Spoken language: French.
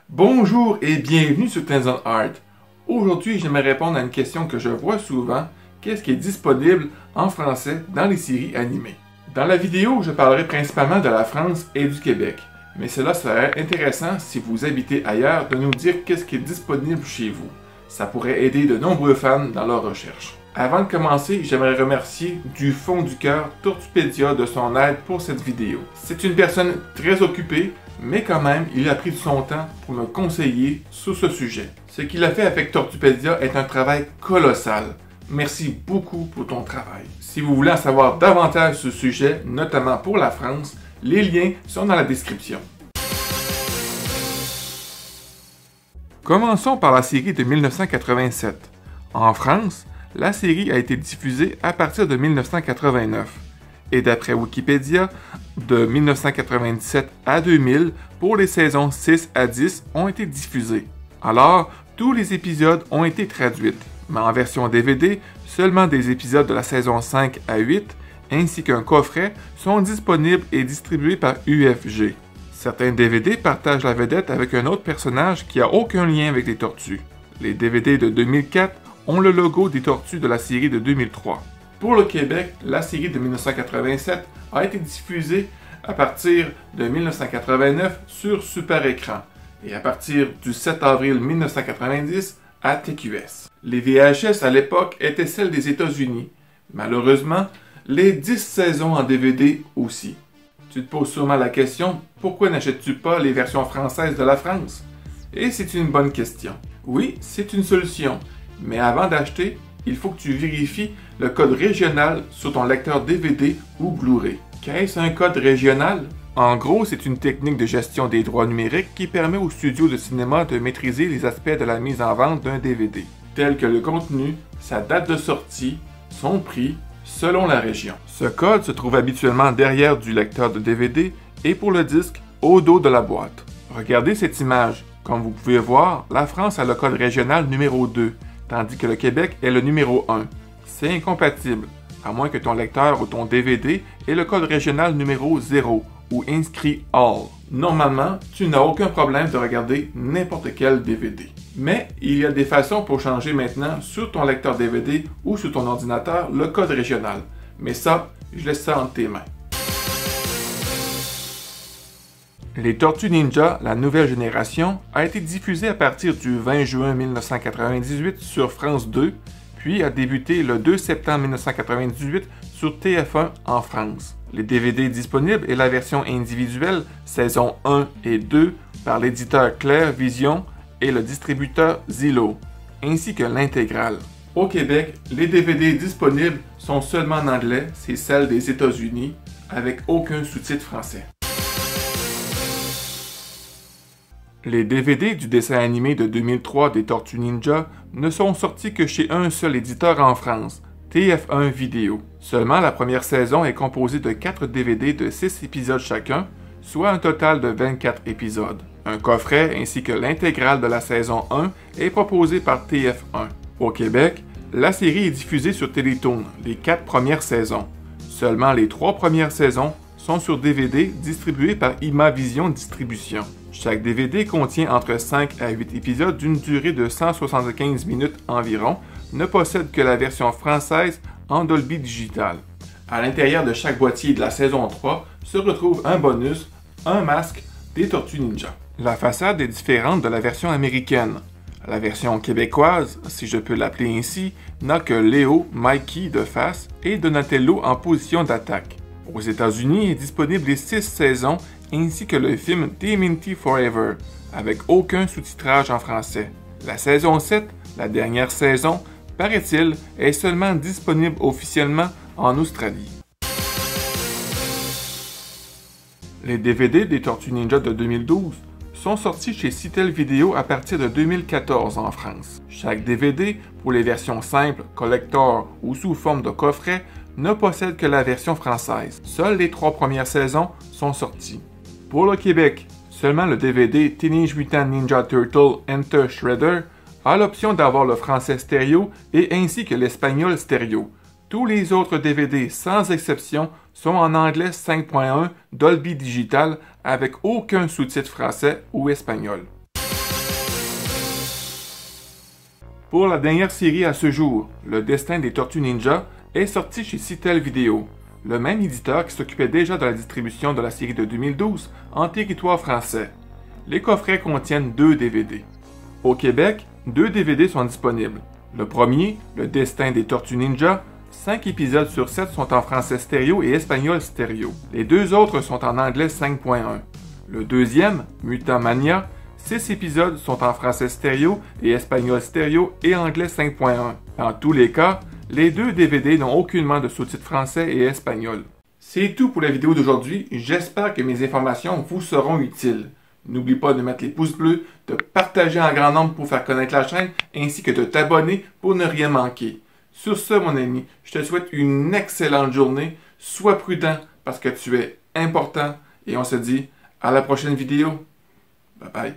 Bonjour et bienvenue sur Tenson Art. Aujourd'hui, j'aimerais répondre à une question que je vois souvent. Qu'est-ce qui est disponible en français dans les séries animées? Dans la vidéo, je parlerai principalement de la France et du Québec. Mais cela serait intéressant si vous habitez ailleurs de nous dire qu'est-ce qui est disponible chez vous. Ça pourrait aider de nombreux fans dans leur recherche. Avant de commencer, j'aimerais remercier du fond du cœur Tortupédia de son aide pour cette vidéo. C'est une personne très occupée, mais quand même, il a pris de son temps pour me conseiller sur ce sujet. Ce qu'il a fait avec Tortupédia est un travail colossal. Merci beaucoup pour ton travail. Si vous voulez en savoir davantage sur ce sujet, notamment pour la France, les liens sont dans la description. Commençons par la série de 1987. En France, la série a été diffusée à partir de 1989. Et d'après Wikipédia, de 1997 à 2000, pour les saisons 6 à 10 ont été diffusées. Alors, tous les épisodes ont été traduits, mais en version DVD, seulement des épisodes de la saison 5 à 8, ainsi qu'un coffret, sont disponibles et distribués par UFG. Certains DVD partagent la vedette avec un autre personnage qui n'a aucun lien avec les tortues. Les DVD de 2004 ont le logo des tortues de la série de 2003. Pour le Québec, la série de 1987 a été diffusée à partir de 1989 sur Super Écran et à partir du 7 avril 1990 à TQS. Les VHS à l'époque étaient celles des États-Unis. Malheureusement, les 10 saisons en DVD aussi. Tu te poses sûrement la question, pourquoi n'achètes-tu pas les versions françaises de la France? Et c'est une bonne question. Oui, c'est une solution, mais avant d'acheter, il faut que tu vérifies le code régional sur ton lecteur DVD ou Blu-ray. Qu'est-ce un code régional? En gros, c'est une technique de gestion des droits numériques qui permet aux studios de cinéma de maîtriser les aspects de la mise en vente d'un DVD, tels que le contenu, sa date de sortie, son prix, selon la région. Ce code se trouve habituellement derrière du lecteur de DVD et pour le disque, au dos de la boîte. Regardez cette image. Comme vous pouvez voir, la France a le code régional numéro 2, tandis que le Québec est le numéro 1. C'est incompatible, à moins que ton lecteur ou ton DVD ait le code régional numéro 0 ou inscrit All. Normalement, tu n'as aucun problème de regarder n'importe quel DVD. Mais il y a des façons pour changer maintenant sur ton lecteur DVD ou sur ton ordinateur le code régional. Mais ça, je laisse ça entre tes mains. Les Tortues Ninja, la nouvelle génération, a été diffusée à partir du 20 juin 1998 sur France 2, puis a débuté le 2 septembre 1998 sur TF1 en France. Les DVD disponibles et la version individuelle, saison 1 et 2, par l'éditeur Clair Vision et le distributeur Zillow, ainsi que l'intégrale. Au Québec, les DVD disponibles sont seulement en anglais, c'est celle des États-Unis, avec aucun sous-titre français. Les DVD du dessin animé de 2003 des Tortues Ninja ne sont sortis que chez un seul éditeur en France, TF1 Vidéo. Seulement la première saison est composée de 4 DVD de 6 épisodes chacun, soit un total de 24 épisodes. Un coffret ainsi que l'intégrale de la saison 1 est proposé par TF1. Au Québec, la série est diffusée sur Télétoon les 4 premières saisons. Seulement les 3 premières saisons sont sur DVD distribués par Imavision Distribution. Chaque DVD contient entre 5 à 8 épisodes d'une durée de 175 minutes environ, ne possède que la version française en Dolby Digital. À l'intérieur de chaque boîtier de la saison 3 se retrouve un bonus, un masque des Tortues Ninja. La façade est différente de la version américaine. La version québécoise, si je peux l'appeler ainsi, n'a que Léo, Mikey de face et Donatello en position d'attaque. Aux États-Unis est disponible les 6 saisons ainsi que le film TMNT Forever, avec aucun sous-titrage en français. La saison 7, la dernière saison, paraît-il, est seulement disponible officiellement en Australie. Les DVD des Tortues Ninja de 2012 sont sortis chez Citel Vidéo à partir de 2014 en France. Chaque DVD, pour les versions simples, collector ou sous forme de coffret, ne possède que la version française. Seules les 3 premières saisons sont sorties. Pour le Québec, seulement le DVD Teenage Mutant Ninja Turtle Enter Shredder a l'option d'avoir le français stéréo et ainsi que l'espagnol stéréo. Tous les autres DVD, sans exception, sont en anglais 5.1 Dolby Digital avec aucun sous-titre français ou espagnol. Pour la dernière série à ce jour, Le Destin des Tortues Ninja, est sorti chez Citel Vidéo, le même éditeur qui s'occupait déjà de la distribution de la série de 2012 en territoire français. Les coffrets contiennent 2 DVD. Au Québec, 2 DVD sont disponibles. Le premier, Le Destin des Tortues Ninja, 5 épisodes sur 7 sont en français stéréo et espagnol stéréo. Les 2 autres sont en anglais 5.1. Le deuxième, Mutant Mania, 6 épisodes sont en français stéréo et espagnol stéréo et anglais 5.1. Dans tous les cas, les 2 DVD n'ont aucunement de sous-titres français et espagnol. C'est tout pour la vidéo d'aujourd'hui, j'espère que mes informations vous seront utiles. N'oublie pas de mettre les pouces bleus, de partager en grand nombre pour faire connaître la chaîne, ainsi que de t'abonner pour ne rien manquer. Sur ce, mon ami, je te souhaite une excellente journée, sois prudent parce que tu es important, et on se dit à la prochaine vidéo. Bye bye.